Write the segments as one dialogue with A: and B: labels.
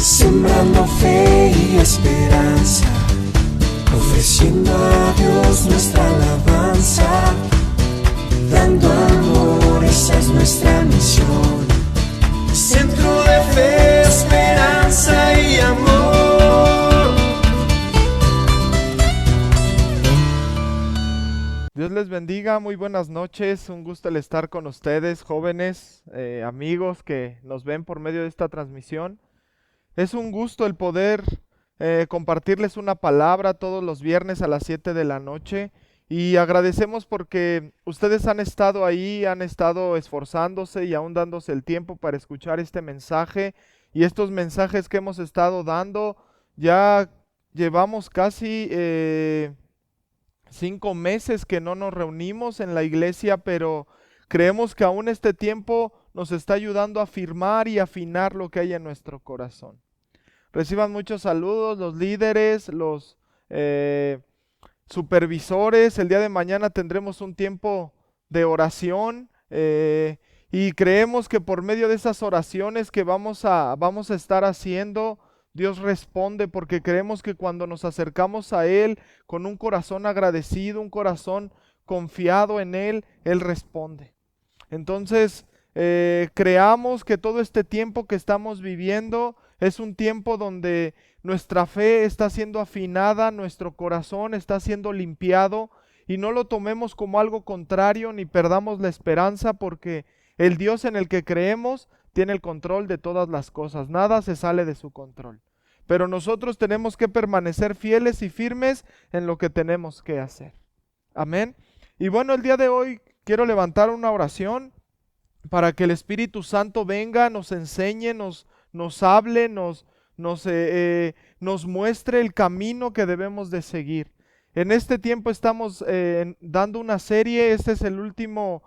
A: sembrando fe y esperanza, ofreciendo a Dios nuestra alabanza, dando amor, esa es nuestra misión. Centro de fe, esperanza y amor.
B: Dios les bendiga, muy buenas noches, un gusto el estar con ustedes, jóvenes, amigos que nos ven por medio de esta transmisión. Es un gusto el poder compartirles una palabra todos los viernes a las 7 de la noche y agradecemos porque ustedes han estado ahí, han estado esforzándose y aún dándose el tiempo para escuchar este mensaje y estos mensajes que hemos estado dando. Ya llevamos casi 5 meses que no nos reunimos en la iglesia, pero creemos que aún este tiempo nos está ayudando a afirmar y afinar lo que hay en nuestro corazón. Reciban muchos saludos los líderes, los supervisores. El día de mañana tendremos un tiempo de oración y creemos que por medio de esas oraciones que vamos a estar haciendo, Dios responde, porque creemos que cuando nos acercamos a Él con un corazón agradecido, un corazón confiado en Él, Él responde. Entonces, creamos que todo este tiempo que estamos viviendo es un tiempo donde nuestra fe está siendo afinada, nuestro corazón está siendo limpiado, y no lo tomemos como algo contrario ni perdamos la esperanza, porque el Dios en el que creemos tiene el control de todas las cosas, nada se sale de su control. Pero nosotros tenemos que permanecer fieles y firmes en lo que tenemos que hacer. Amén. Y bueno, el día de hoy quiero levantar una oración para que el Espíritu Santo venga, nos enseñe, nos hable, nos muestre el camino que debemos de seguir. En este tiempo estamos dando una serie, este es el último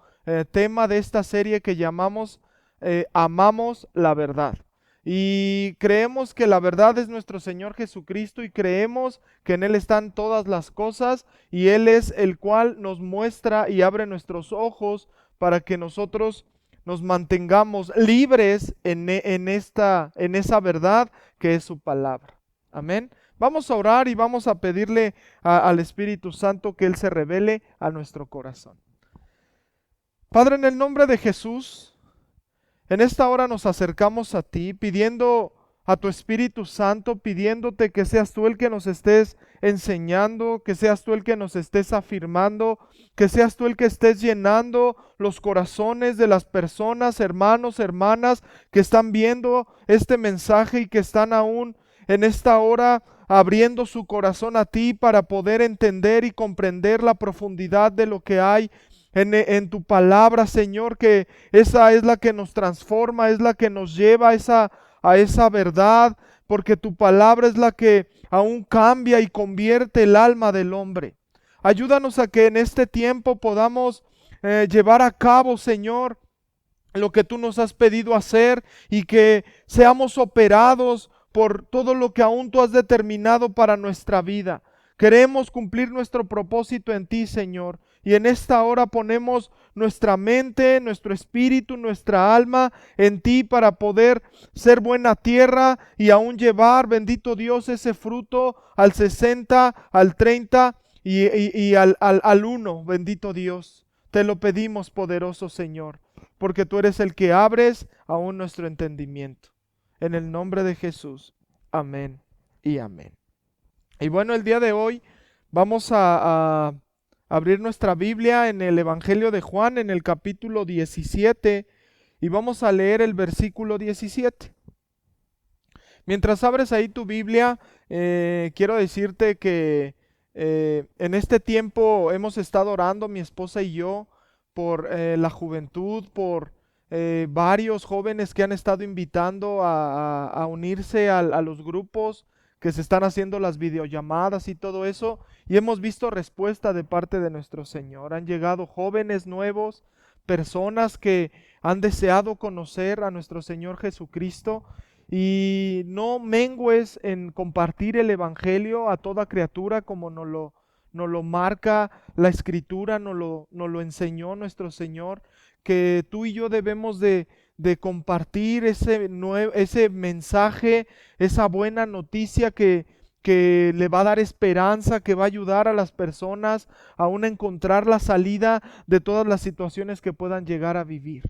B: tema de esta serie que llamamos Amamos la Verdad. Y creemos que la verdad es nuestro Señor Jesucristo y creemos que en Él están todas las cosas y Él es el cual nos muestra y abre nuestros ojos para que nosotros nos mantengamos libres en esa verdad que es su palabra. Amén. Vamos a orar y vamos a pedirle al Espíritu Santo que Él se revele a nuestro corazón. Padre, en el nombre de Jesús, en esta hora nos acercamos a ti pidiendo a tu Espíritu Santo, pidiéndote que seas tú el que nos estés enseñando, que seas tú el que nos estés afirmando, que seas tú el que estés llenando los corazones de las personas, hermanos, hermanas, que están viendo este mensaje y que están aún en esta hora abriendo su corazón a ti para poder entender y comprender la profundidad de lo que hay en tu palabra, Señor, que esa es la que nos transforma, es la que nos lleva a esa verdad, porque tu palabra es la que aún cambia y convierte el alma del hombre. Ayúdanos a que en este tiempo podamos llevar a cabo, Señor, lo que tú nos has pedido hacer y que seamos operados por todo lo que aún tú has determinado para nuestra vida. Queremos cumplir nuestro propósito en ti, Señor, y en esta hora ponemos nuestra mente, nuestro espíritu, nuestra alma en ti para poder ser buena tierra y aún llevar, bendito Dios, ese fruto al 60, al 30 y al 1, bendito Dios. Te lo pedimos, poderoso Señor, porque tú eres el que abres aún nuestro entendimiento. En el nombre de Jesús, amén y amén. Y bueno, el día de hoy vamos a abrir nuestra Biblia en el Evangelio de Juan, en el capítulo 17, y vamos a leer el versículo 17. Mientras abres ahí tu Biblia, quiero decirte que en este tiempo hemos estado orando, mi esposa y yo, por la juventud, por varios jóvenes que han estado invitando a unirse a los grupos que se están haciendo las videollamadas y todo eso, y hemos visto respuesta de parte de nuestro Señor. Han llegado jóvenes nuevos, personas que han deseado conocer a nuestro Señor Jesucristo, y no mengues en compartir el Evangelio a toda criatura como nos lo marca la Escritura, nos lo enseñó nuestro Señor, que tú y yo debemos de compartir ese mensaje, esa buena noticia que le va a dar esperanza, que va a ayudar a las personas aún a encontrar la salida de todas las situaciones que puedan llegar a vivir.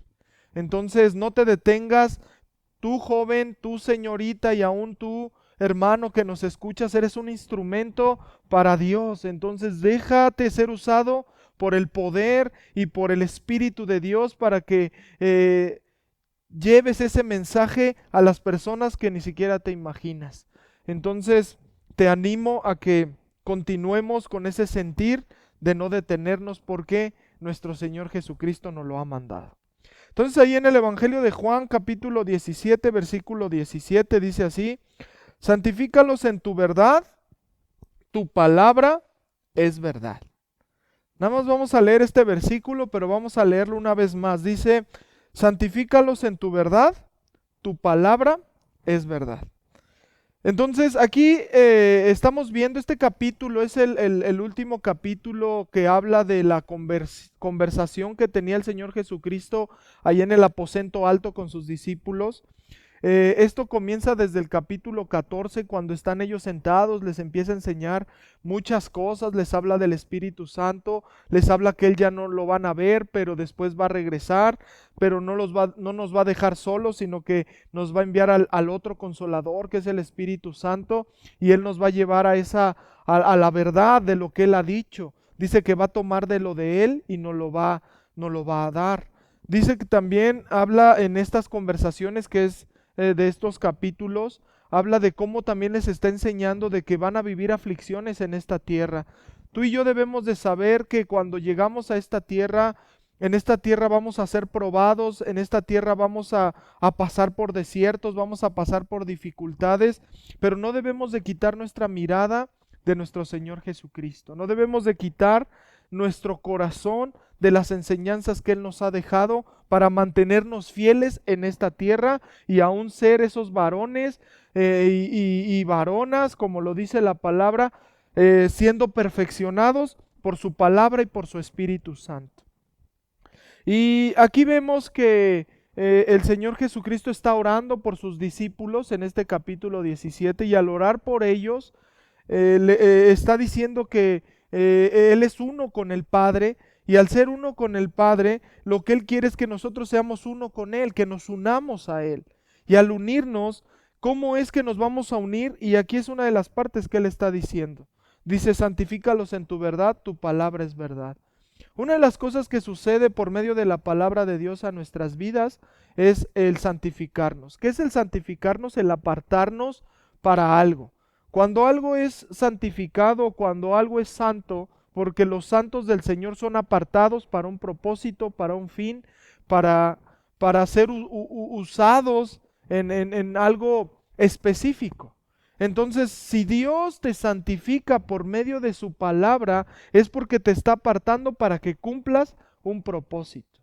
B: Entonces no te detengas, tú joven, tú señorita y aún tú hermano que nos escuchas, eres un instrumento para Dios. Entonces déjate ser usado por el poder y por el Espíritu de Dios para que lleves ese mensaje a las personas que ni siquiera te imaginas. Entonces te animo a que continuemos con ese sentir de no detenernos porque nuestro Señor Jesucristo nos lo ha mandado. Entonces ahí en el Evangelio de Juan capítulo 17 versículo 17 dice así: santifícalos en tu verdad, tu palabra es verdad. Nada más vamos a leer este versículo, pero vamos a leerlo una vez más. Dice: santifícalos en tu verdad, tu palabra es verdad. Entonces aquí estamos viendo este capítulo, es el último capítulo que habla de la conversación que tenía el Señor Jesucristo ahí en el aposento alto con sus discípulos. Esto comienza desde el capítulo 14, cuando están ellos sentados, les empieza a enseñar muchas cosas, les habla del Espíritu Santo, les habla que Él ya no lo van a ver, pero después va a regresar, pero no nos va a dejar solos, sino que nos va a enviar al otro Consolador, que es el Espíritu Santo, y Él nos va a llevar a la verdad de lo que Él ha dicho. Dice que va a tomar de lo de Él y nos lo va a dar. Dice que también habla en estas conversaciones que es de estos capítulos, habla de cómo también les está enseñando de que van a vivir aflicciones en esta tierra. Tú y yo debemos de saber que cuando llegamos a esta tierra, en esta tierra vamos a ser probados, en esta tierra vamos a pasar por desiertos, vamos a pasar por dificultades, pero no debemos de quitar nuestra mirada de nuestro Señor Jesucristo. No debemos de quitar nuestro corazón de las enseñanzas que Él nos ha dejado para mantenernos fieles en esta tierra y aún ser esos varones y varonas, como lo dice la palabra, siendo perfeccionados por su palabra y por su Espíritu Santo. Y aquí vemos que el Señor Jesucristo está orando por sus discípulos en este capítulo 17 y al orar por ellos está diciendo que Él es uno con el Padre. Y al ser uno con el Padre, lo que Él quiere es que nosotros seamos uno con Él, que nos unamos a Él. Y al unirnos, ¿cómo es que nos vamos a unir? Y aquí es una de las partes que Él está diciendo. Dice: santifícalos en tu verdad, tu palabra es verdad. Una de las cosas que sucede por medio de la palabra de Dios a nuestras vidas es el santificarnos. ¿Qué es el santificarnos? El apartarnos para algo. Cuando algo es santificado, cuando algo es santo, porque los santos del Señor son apartados para un propósito, para un fin, para ser usados en algo específico. Entonces, si Dios te santifica por medio de su palabra, es porque te está apartando para que cumplas un propósito.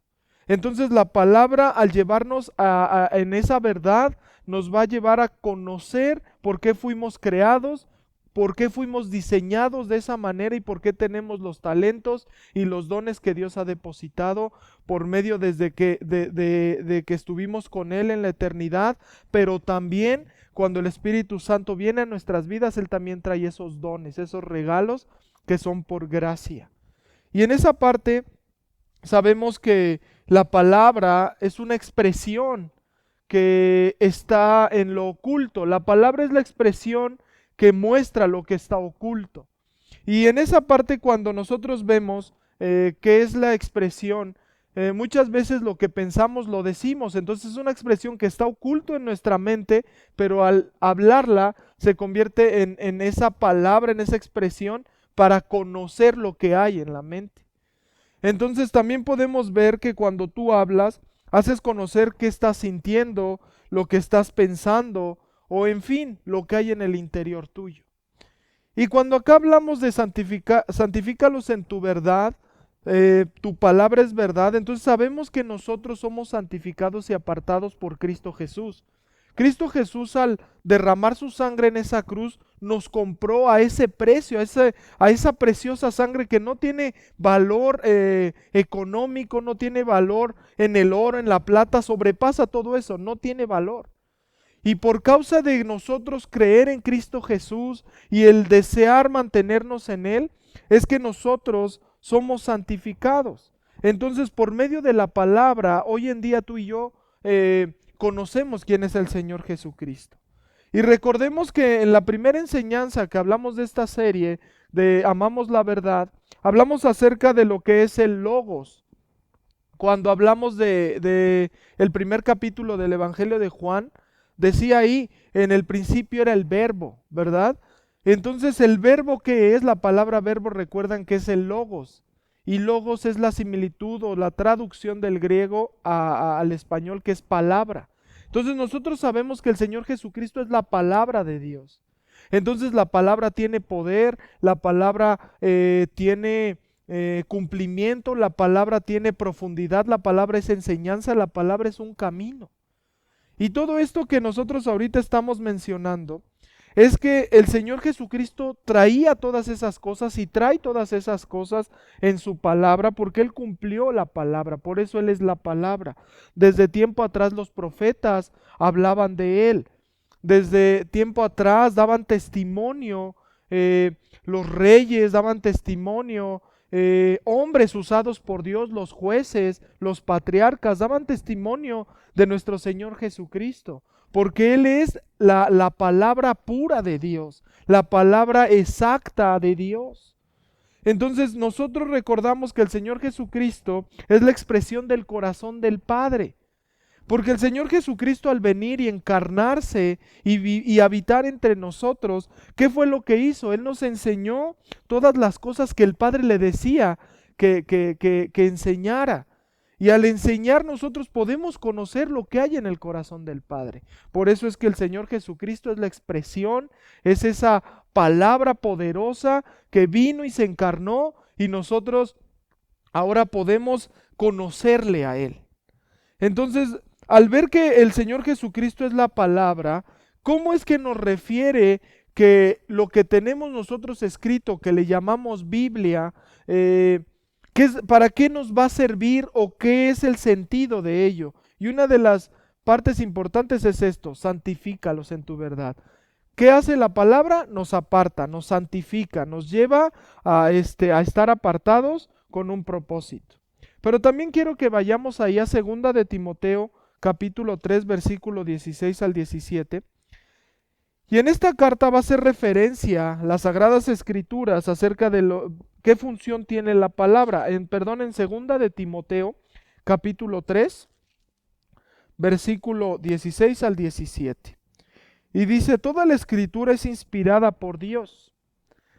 B: Entonces, la palabra, al llevarnos en esa verdad, nos va a llevar a conocer por qué fuimos creados, por qué fuimos diseñados de esa manera y por qué tenemos los talentos y los dones que Dios ha depositado por medio desde que estuvimos con Él en la eternidad, pero también cuando el Espíritu Santo viene a nuestras vidas, Él también trae esos dones, esos regalos que son por gracia. Y en esa parte sabemos que la palabra es una expresión que está en lo oculto. La palabra es la expresión que muestra lo que está oculto. Y en esa parte, cuando nosotros vemos qué es la expresión, muchas veces lo que pensamos lo decimos. Entonces es una expresión que está oculto en nuestra mente, pero al hablarla se convierte en esa palabra, en esa expresión, para conocer lo que hay en la mente. Entonces también podemos ver que cuando tú hablas, haces conocer qué estás sintiendo, lo que estás pensando, o en fin, lo que hay en el interior tuyo. Y cuando acá hablamos de santifícalos en tu verdad, tu palabra es verdad, entonces sabemos que nosotros somos santificados y apartados por Cristo Jesús. Cristo Jesús, al derramar su sangre en esa cruz, nos compró a ese precio, a esa preciosa sangre que no tiene valor económico, no tiene valor en el oro, en la plata, sobrepasa todo eso, no tiene valor. Y por causa de nosotros creer en Cristo Jesús y el desear mantenernos en Él, es que nosotros somos santificados. Entonces, por medio de la palabra, hoy en día tú y yo conocemos quién es el Señor Jesucristo. Y recordemos que en la primera enseñanza que hablamos de esta serie, de Amamos la Verdad, hablamos acerca de lo que es el Logos. Cuando hablamos de el primer capítulo del Evangelio de Juan, decía ahí, en el principio era el verbo, ¿verdad? Entonces el verbo, que es la palabra verbo, recuerdan que es el Logos. Y Logos es la similitud o la traducción del griego al español, que es palabra. Entonces nosotros sabemos que el Señor Jesucristo es la palabra de Dios. Entonces la palabra tiene poder, la palabra tiene cumplimiento, la palabra tiene profundidad, la palabra es enseñanza, la palabra es un camino. Y todo esto que nosotros ahorita estamos mencionando es que el Señor Jesucristo traía todas esas cosas y trae todas esas cosas en su palabra, porque Él cumplió la palabra, por eso Él es la palabra. Desde tiempo atrás los profetas hablaban de Él, desde tiempo atrás daban testimonio, los reyes daban testimonio, hombres usados por Dios, los jueces, los patriarcas, daban testimonio de nuestro Señor Jesucristo. Porque Él es la palabra pura de Dios, la palabra exacta de Dios. Entonces nosotros recordamos que el Señor Jesucristo es la expresión del corazón del Padre. Porque el Señor Jesucristo, al venir y encarnarse y habitar entre nosotros, ¿qué fue lo que hizo? Él nos enseñó todas las cosas que el Padre le decía que enseñara. Y al enseñar nosotros podemos conocer lo que hay en el corazón del Padre. Por eso es que el Señor Jesucristo es la expresión, es esa palabra poderosa que vino y se encarnó y nosotros ahora podemos conocerle a Él. Entonces, al ver que el Señor Jesucristo es la palabra, ¿cómo es que nos refiere que lo que tenemos nosotros escrito, que le llamamos Biblia, ¿para qué nos va a servir o qué es el sentido de ello? Y una de las partes importantes es esto: santifícalos en tu verdad. ¿Qué hace la palabra? Nos aparta, nos santifica, nos lleva a estar apartados con un propósito. Pero también quiero que vayamos ahí a 2 de Timoteo, capítulo 3, versículo 16 al 17. Y en esta carta va a hacer referencia a las Sagradas Escrituras acerca de qué función tiene la palabra. En 2 de Timoteo, capítulo 3, versículo 16 al 17. Y dice: toda la Escritura es inspirada por Dios.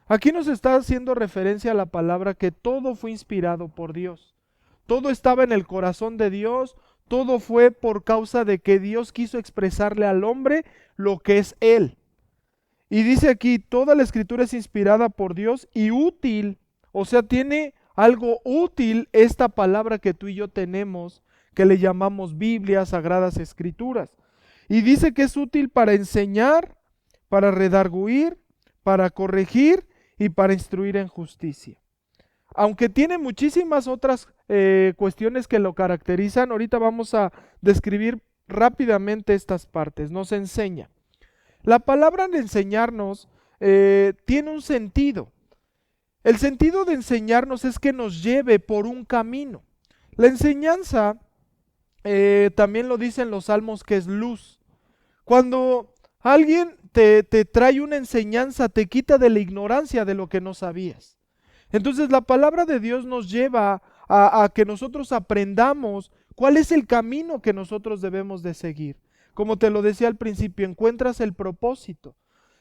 B: Aquí nos está haciendo referencia a la palabra que todo fue inspirado por Dios. Todo estaba en el corazón de Dios, todo fue por causa de que Dios quiso expresarle al hombre lo que es Él. Y dice aquí, toda la Escritura es inspirada por Dios y útil, o sea, tiene algo útil esta palabra que tú y yo tenemos, que le llamamos Biblia, Sagradas Escrituras. Y dice que es útil para enseñar, para redarguir, para corregir y para instruir en justicia. Aunque tiene muchísimas otras cuestiones que lo caracterizan, ahorita vamos a describir rápidamente estas partes. Nos enseña. La palabra de enseñarnos tiene un sentido. El sentido de enseñarnos es que nos lleve por un camino. La enseñanza, también lo dicen los salmos, que es luz. Cuando alguien te trae una enseñanza, te quita de la ignorancia de lo que no sabías. Entonces la palabra de Dios nos lleva a que nosotros aprendamos cuál es el camino que nosotros debemos de seguir. Como te lo decía al principio, encuentras el propósito.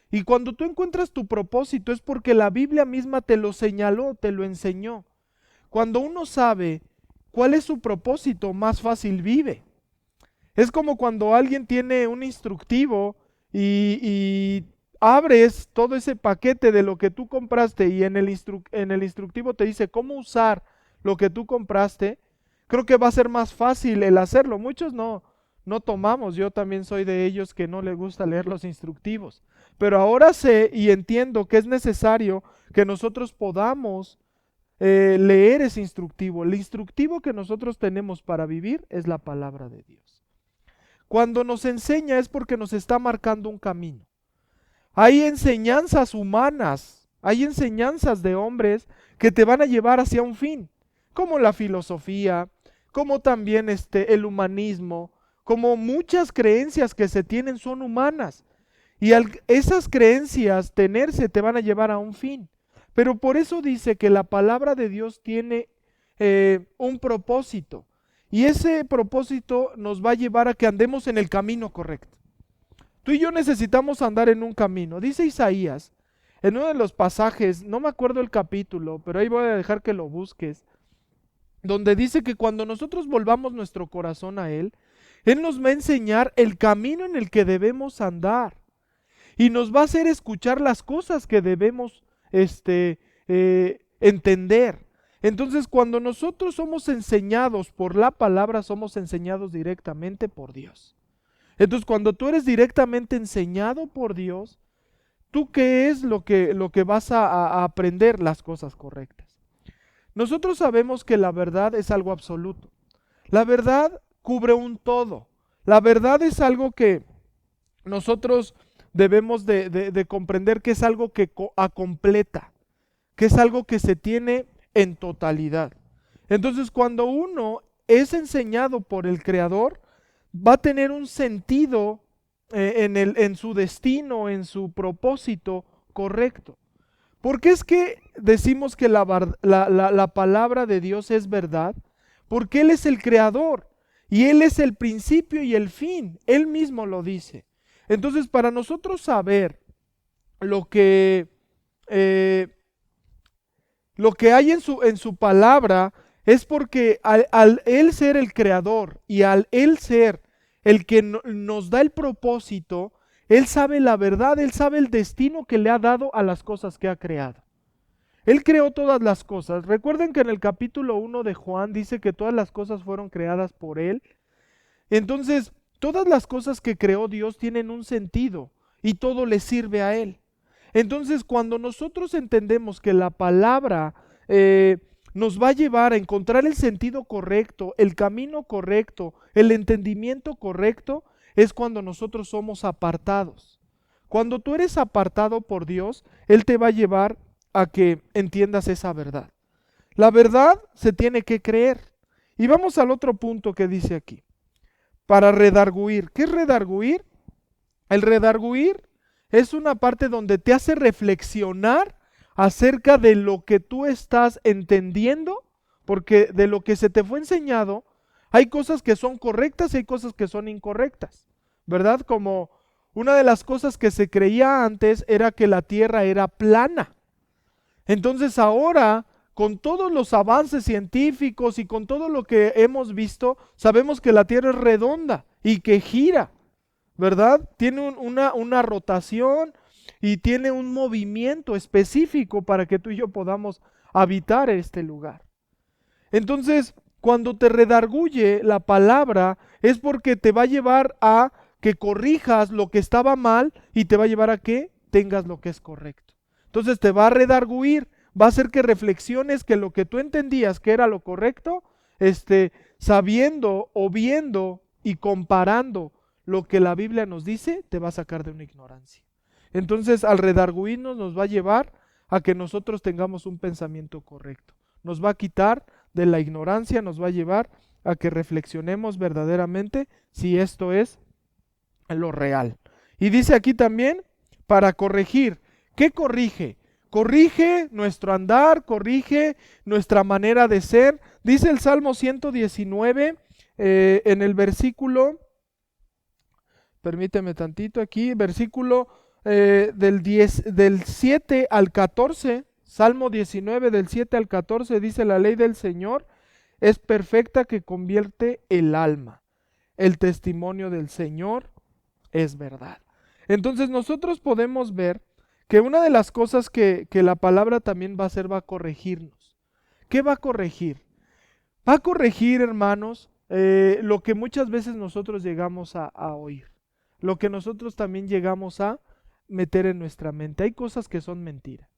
B: Y cuando tú encuentras tu propósito es porque la Biblia misma te lo señaló, te lo enseñó. Cuando uno sabe cuál es su propósito, más fácil vive. Es como cuando alguien tiene un instructivo y abres todo ese paquete de lo que tú compraste y en el instructivo te dice cómo usar lo que tú compraste. Creo que va a ser más fácil el hacerlo. Muchos no no tomamos. Yo también soy de ellos que no les gusta leer los instructivos. Pero ahora sé y entiendo que es necesario que nosotros podamos leer ese instructivo. El instructivo que nosotros tenemos para vivir es la palabra de Dios. Cuando nos enseña es porque nos está marcando un camino. Hay enseñanzas humanas, hay enseñanzas de hombres que te van a llevar hacia un fin, como la filosofía, como también el humanismo, como muchas creencias que se tienen son humanas. Y esas creencias tenerse te van a llevar a un fin. Pero por eso dice que la palabra de Dios tiene un propósito. Y ese propósito nos va a llevar a que andemos en el camino correcto. Tú y yo necesitamos andar en un camino. Dice Isaías, en uno de los pasajes, no me acuerdo el capítulo, pero ahí voy a dejar que lo busques, donde dice que cuando nosotros volvamos nuestro corazón a Él nos va a enseñar el camino en el que debemos andar. Y nos va a hacer escuchar las cosas que debemos entender. Entonces, cuando nosotros somos enseñados por la palabra, somos enseñados directamente por Dios. Entonces, cuando tú eres directamente enseñado por Dios, ¿tú qué es lo que vas a aprender? Las cosas correctas. Nosotros sabemos que la verdad es algo absoluto. La verdad cubre un todo. La verdad es algo que nosotros debemos de comprender que es algo que completa, que es algo que se tiene en totalidad. Entonces, cuando uno es enseñado por el Creador, va a tener un sentido en su destino, en su propósito correcto. ¿Por qué es que decimos que la palabra de Dios es verdad? Porque Él es el Creador y Él es el principio y el fin. Él mismo lo dice. Entonces, para nosotros saber lo que hay en su palabra, es porque al Él ser el Creador y al Él ser el que nos da el propósito, Él sabe la verdad, Él sabe el destino que le ha dado a las cosas que ha creado. Él creó todas las cosas. Recuerden que en el capítulo 1 de Juan dice que todas las cosas fueron creadas por Él. Entonces, todas las cosas que creó Dios tienen un sentido y todo le sirve a Él. Entonces, cuando nosotros entendemos que la palabra nos va a llevar a encontrar el sentido correcto, el camino correcto, el entendimiento correcto, es cuando nosotros somos apartados. Cuando tú eres apartado por Dios, Él te va a llevar a que entiendas esa verdad. La verdad se tiene que creer. Y vamos al otro punto que dice aquí. Para redarguir. ¿Qué es redarguir? El redarguir es una parte donde te hace reflexionar acerca de lo que tú estás entendiendo, porque de lo que se te fue enseñado, hay cosas que son correctas y hay cosas que son incorrectas, ¿verdad? Como una de las cosas que se creía antes era que la tierra era plana. Entonces ahora, con todos los avances científicos y con todo lo que hemos visto, sabemos que la tierra es redonda y que gira, ¿verdad? Tiene una rotación y tiene un movimiento específico para que tú y yo podamos habitar este lugar. Entonces, cuando te redarguye la palabra, es porque te va a llevar a que corrijas lo que estaba mal y te va a llevar a que tengas lo que es correcto. Entonces te va a redarguir, va a hacer que reflexiones que lo que tú entendías que era lo correcto, sabiendo o viendo y comparando lo que la Biblia nos dice, te va a sacar de una ignorancia. Entonces, al redarguirnos nos va a llevar a que nosotros tengamos un pensamiento correcto. Nos va a quitar de la ignorancia, nos va a llevar a que reflexionemos verdaderamente si esto es lo real. Y dice aquí también, para corregir. ¿Qué corrige? Corrige nuestro andar, corrige nuestra manera de ser. Dice el Salmo 119 en el versículo, permíteme tantito aquí, versículo del 7 al 14, Salmo 19 del 7 al 14, dice: la ley del Señor es perfecta que convierte el alma. El testimonio del Señor es verdad. Entonces nosotros podemos ver que una de las cosas que la palabra también va a hacer, va a corregirnos. ¿Qué va a corregir? Va a corregir, hermanos, lo que muchas veces nosotros llegamos a oír, lo que nosotros también llegamos a meter en nuestra mente. Hay cosas que son mentiras.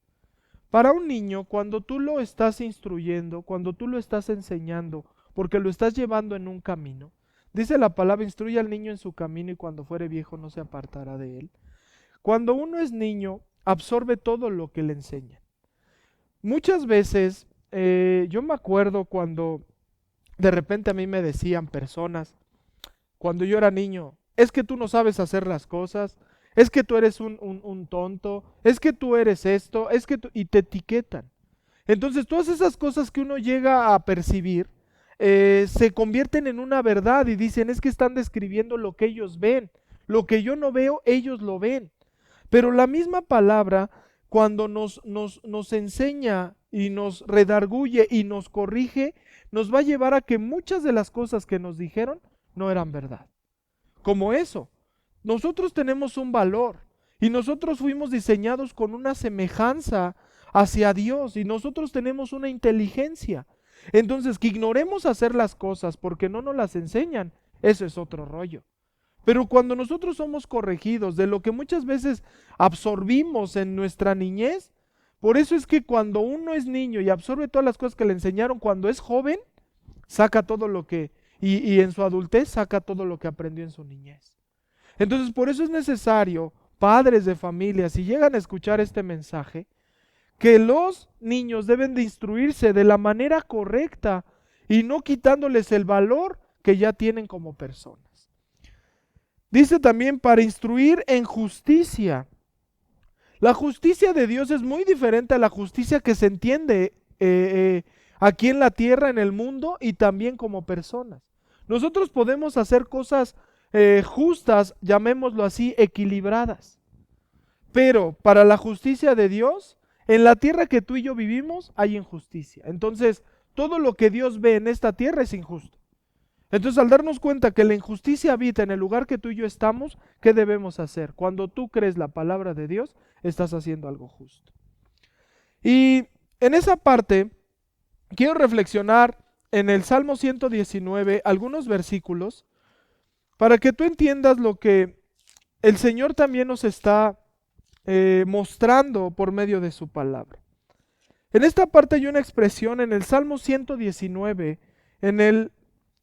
B: Para un niño, cuando tú lo estás instruyendo, cuando tú lo estás enseñando, porque lo estás llevando en un camino, dice la palabra, instruye al niño en su camino y cuando fuere viejo no se apartará de él. Cuando uno es niño, absorbe todo lo que le enseñan. Muchas veces, yo me acuerdo cuando de repente a mí me decían personas, cuando yo era niño, es que tú no sabes hacer las cosas, es que tú eres un tonto, es que tú eres esto, es que y te etiquetan. Entonces todas esas cosas que uno llega a percibir se convierten en una verdad y dicen es que están describiendo lo que ellos ven, lo que yo no veo, ellos lo ven. Pero la misma palabra cuando nos enseña y nos redarguye y nos corrige, nos va a llevar a que muchas de las cosas que nos dijeron no eran verdad. Como eso, nosotros tenemos un valor y nosotros fuimos diseñados con una semejanza hacia Dios y nosotros tenemos una inteligencia. Entonces, que ignoremos hacer las cosas porque no nos las enseñan, eso es otro rollo. Pero cuando nosotros somos corregidos de lo que muchas veces absorbimos en nuestra niñez, por eso es que cuando uno es niño y absorbe todas las cosas que le enseñaron cuando es joven, saca todo lo que, y en su adultez saca todo lo que aprendió en su niñez. Entonces por eso es necesario, padres de familia, si llegan a escuchar este mensaje, que los niños deben de instruirse de la manera correcta y no quitándoles el valor que ya tienen como personas. Dice también para instruir en justicia. La justicia de Dios es muy diferente a la justicia que se entiende aquí en la tierra, en el mundo y también como personas. Nosotros podemos hacer cosas justas, llamémoslo así, equilibradas. Pero para la justicia de Dios, en la tierra que tú y yo vivimos hay injusticia. Entonces, todo lo que Dios ve en esta tierra es injusto. Entonces, al darnos cuenta que la injusticia habita en el lugar que tú y yo estamos, ¿qué debemos hacer? Cuando tú crees la palabra de Dios, estás haciendo algo justo. Y en esa parte, quiero reflexionar en el Salmo 119, algunos versículos, para que tú entiendas lo que el Señor también nos está mostrando por medio de su palabra. En esta parte hay una expresión en el Salmo 119, en el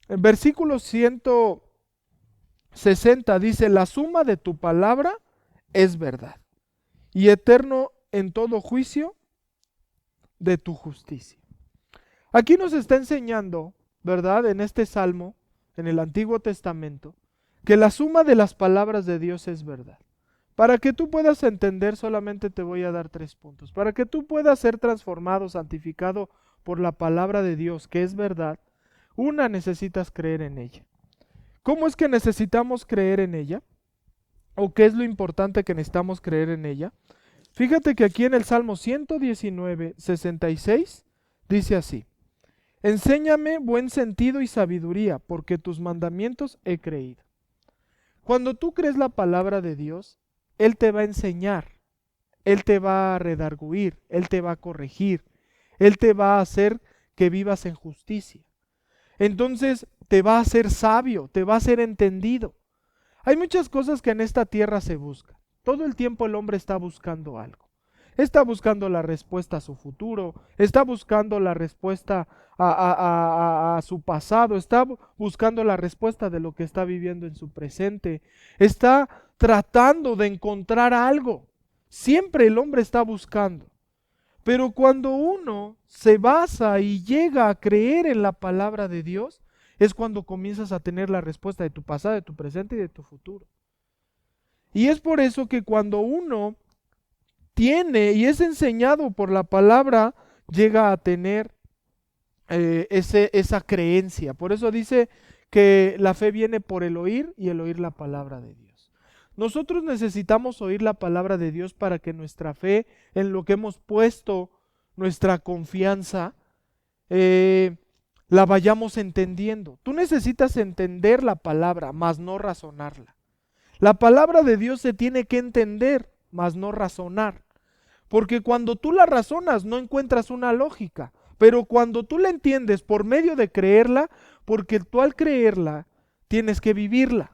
B: versículo 160 dice, la suma de tu palabra es verdad y eterno en todo juicio de tu justicia. Aquí nos está enseñando, ¿verdad? En este salmo, en el Antiguo Testamento, que la suma de las palabras de Dios es verdad. Para que tú puedas entender, solamente te voy a dar 3 puntos. Para que tú puedas ser transformado, santificado por la palabra de Dios, que es verdad, una, necesitas creer en ella. ¿Cómo es que necesitamos creer en ella? ¿O qué es lo importante que necesitamos creer en ella? Fíjate que aquí en el Salmo 119, 66, dice así, enséñame buen sentido y sabiduría, porque tus mandamientos he creído. Cuando tú crees la palabra de Dios, Él te va a enseñar, Él te va a redarguir, Él te va a corregir, Él te va a hacer que vivas en justicia. Entonces te va a hacer sabio, te va a hacer entendido. Hay muchas cosas que en esta tierra se buscan. Todo el tiempo el hombre está buscando algo. Está buscando la respuesta a su futuro, está buscando la respuesta a su pasado, está buscando la respuesta de lo que está viviendo en su presente, está tratando de encontrar algo. Siempre el hombre está buscando. Pero cuando uno se basa y llega a creer en la palabra de Dios, es cuando comienzas a tener la respuesta de tu pasado, de tu presente y de tu futuro. Y es por eso que cuando uno tiene y es enseñado por la palabra, llega a tener esa creencia. Por eso dice que la fe viene por el oír y el oír la palabra de Dios. Nosotros necesitamos oír la palabra de Dios para que nuestra fe, en lo que hemos puesto nuestra confianza, la vayamos entendiendo. Tú necesitas entender la palabra, mas no razonarla. La palabra de Dios se tiene que entender, mas no razonar. Porque cuando tú la razonas no encuentras una lógica. Pero cuando tú la entiendes por medio de creerla, porque tú al creerla tienes que vivirla.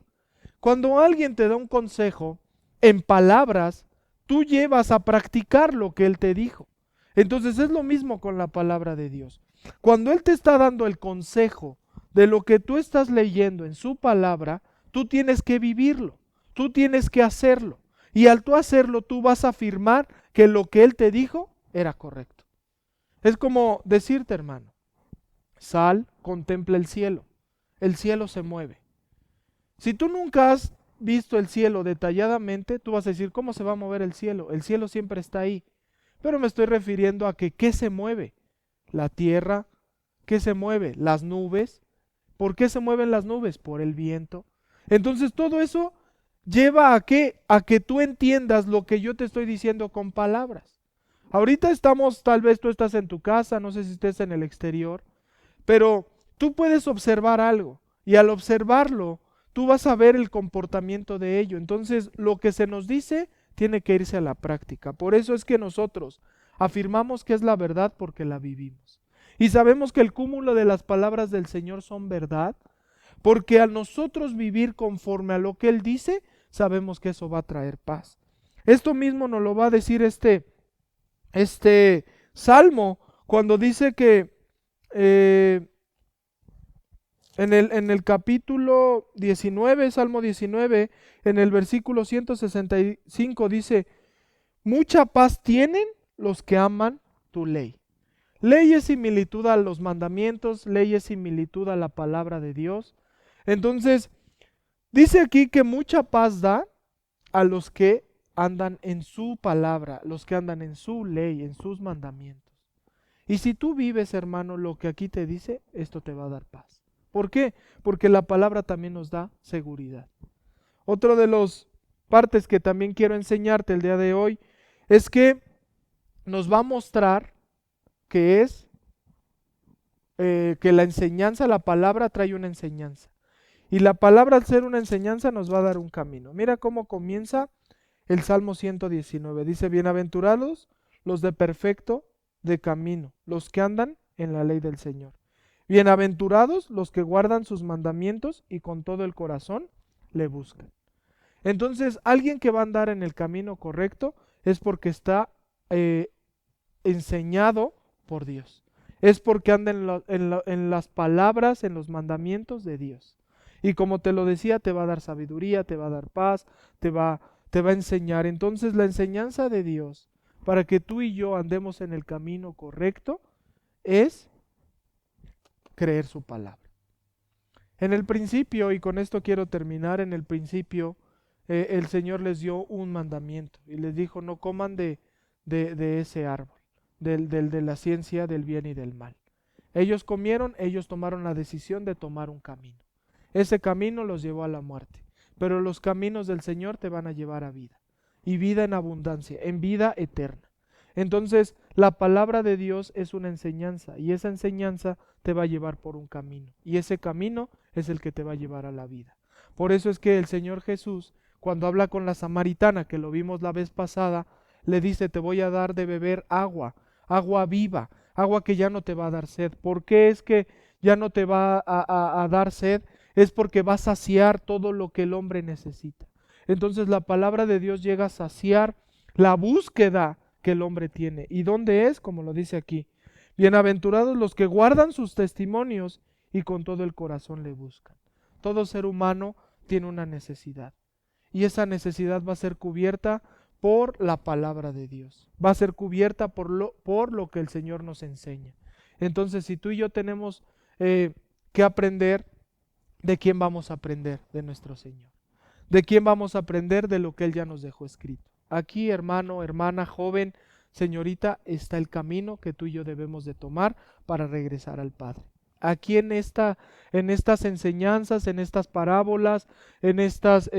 B: Cuando alguien te da un consejo en palabras, tú llevas a practicar lo que él te dijo. Entonces es lo mismo con la palabra de Dios. Cuando él te está dando el consejo de lo que tú estás leyendo en su palabra, tú tienes que vivirlo, tú tienes que hacerlo. Y al tú hacerlo, tú vas a afirmar que lo que él te dijo era correcto. Es como decirte, hermano, sal, contempla el cielo se mueve. Si tú nunca has visto el cielo detalladamente, tú vas a decir, ¿cómo se va a mover el cielo? El cielo siempre está ahí. Pero me estoy refiriendo a que, ¿qué se mueve? La tierra, ¿qué se mueve? Las nubes. ¿Por qué se mueven las nubes? Por el viento. Entonces todo eso lleva a qué? A que tú entiendas lo que yo te estoy diciendo con palabras. Ahorita estamos, tal vez tú estás en tu casa, no sé si estés en el exterior, pero tú puedes observar algo y al observarlo, tú vas a ver el comportamiento de ello. Entonces, lo que se nos dice tiene que irse a la práctica. Por eso es que nosotros afirmamos que es la verdad porque la vivimos. Y sabemos que el cúmulo de las palabras del Señor son verdad, porque al nosotros vivir conforme a lo que Él dice, sabemos que eso va a traer paz. Esto mismo nos lo va a decir este Salmo cuando dice que en el capítulo 19, Salmo 19, en el versículo 165 dice, mucha paz tienen los que aman tu ley. Ley es similitud a los mandamientos, ley es similitud a la palabra de Dios. Entonces, dice aquí que mucha paz da a los que andan en su palabra, los que andan en su ley, en sus mandamientos. Y si tú vives, hermano, lo que aquí te dice, esto te va a dar paz. ¿Por qué? Porque la palabra también nos da seguridad. Otro de las partes que también quiero enseñarte el día de hoy es que nos va a mostrar que es que la enseñanza, la palabra trae una enseñanza. Y la palabra al ser una enseñanza nos va a dar un camino. Mira cómo comienza el Salmo 119. Dice, bienaventurados los de perfecto de camino, los que andan en la ley del Señor. Bienaventurados los que guardan sus mandamientos y con todo el corazón le buscan. Entonces, alguien que va a andar en el camino correcto es porque está enseñado por Dios. Es porque anda en las palabras, en los mandamientos de Dios. Y como te lo decía, te va a dar sabiduría, te va a dar paz, te va a enseñar. Entonces, la enseñanza de Dios para que tú y yo andemos en el camino correcto es creer su palabra. En el principio, y con esto quiero terminar, en el principio el Señor les dio un mandamiento y les dijo, no coman de ese árbol, de la ciencia del bien y del mal. Ellos comieron, ellos tomaron la decisión de tomar un camino. Ese camino los llevó a la muerte, pero los caminos del Señor te van a llevar a vida, y vida en abundancia, en vida eterna. Entonces, la palabra de Dios es una enseñanza, y esa enseñanza te va a llevar por un camino, y ese camino es el que te va a llevar a la vida. Por eso es que el Señor Jesús, cuando habla con la samaritana, que lo vimos la vez pasada, le dice, te voy a dar de beber agua, agua viva, agua que ya no te va a dar sed. ¿Por qué es que ya no te va a dar sed? Es porque va a saciar todo lo que el hombre necesita. Entonces la palabra de Dios llega a saciar la búsqueda que el hombre tiene. ¿Y dónde es? Como lo dice aquí. Bienaventurados los que guardan sus testimonios y con todo el corazón le buscan. Todo ser humano tiene una necesidad. Y esa necesidad va a ser cubierta por la palabra de Dios. Va a ser cubierta por lo que el Señor nos enseña. Entonces, si tú y yo tenemos que aprender, ¿de quién vamos a aprender? De nuestro Señor. ¿De quién vamos a aprender? De lo que Él ya nos dejó escrito. Aquí, hermano, hermana, joven, señorita, está el camino que tú y yo debemos de tomar para regresar al Padre. Aquí en estas enseñanzas, en estas parábolas, en estos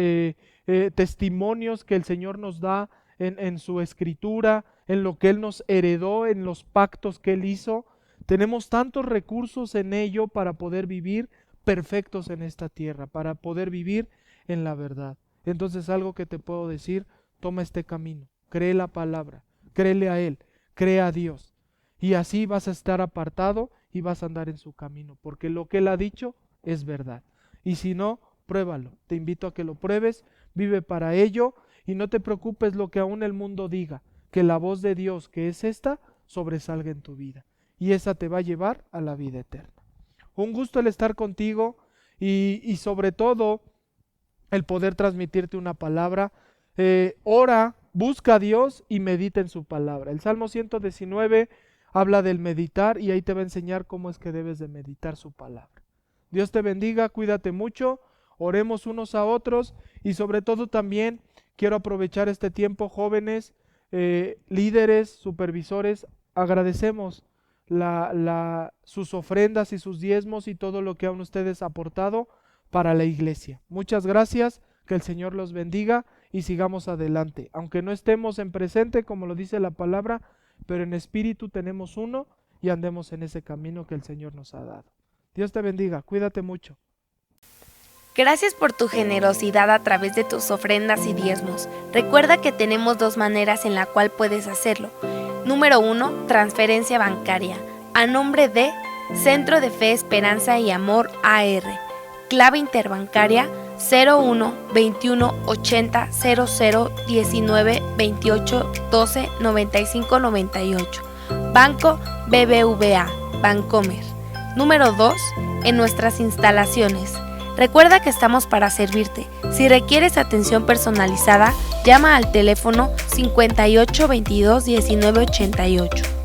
B: testimonios que el Señor nos da en su escritura, en lo que Él nos heredó, en los pactos que Él hizo, tenemos tantos recursos en ello para poder vivir perfectos en esta tierra, para poder vivir en la verdad. Entonces, algo que te puedo decir, toma este camino, cree la palabra, créele a Él, cree a Dios. y así vas a estar apartado y vas a andar en su camino, porque lo que Él ha dicho es verdad. Y si no, pruébalo. Te invito a que lo pruebes, vive para ello y no te preocupes lo que aún el mundo diga, que la voz de Dios, que es esta, sobresalga en tu vida. Y esa te va a llevar a la vida eterna. Un gusto el estar contigo y sobre todo el poder transmitirte una palabra. Ora, busca a Dios y medita en su palabra. El Salmo 119 habla del meditar y ahí te va a enseñar cómo es que debes de meditar su palabra. Dios te bendiga, cuídate mucho, oremos unos a otros y sobre todo también quiero aprovechar este tiempo, jóvenes, líderes, supervisores, agradecemos sus ofrendas y sus diezmos y todo lo que han ustedes aportado para la iglesia. Muchas gracias, que el Señor los bendiga y sigamos adelante. Aunque no estemos en presente, como lo dice la palabra, pero en espíritu tenemos uno y andemos en ese camino que el Señor nos ha dado. Dios te bendiga, cuídate mucho.
C: Gracias por tu generosidad a través de tus ofrendas y diezmos. Recuerda que tenemos 2 maneras en la cual puedes hacerlo. Número 1, transferencia bancaria, a nombre de Centro de Fe, Esperanza y Amor AR. Clave interbancaria 01 21 80 00 19 28 12 95 98. Banco BBVA, Bancomer. Número 2, en nuestras instalaciones. Recuerda que estamos para servirte. Si requieres atención personalizada, llama al teléfono 58 22 19 88.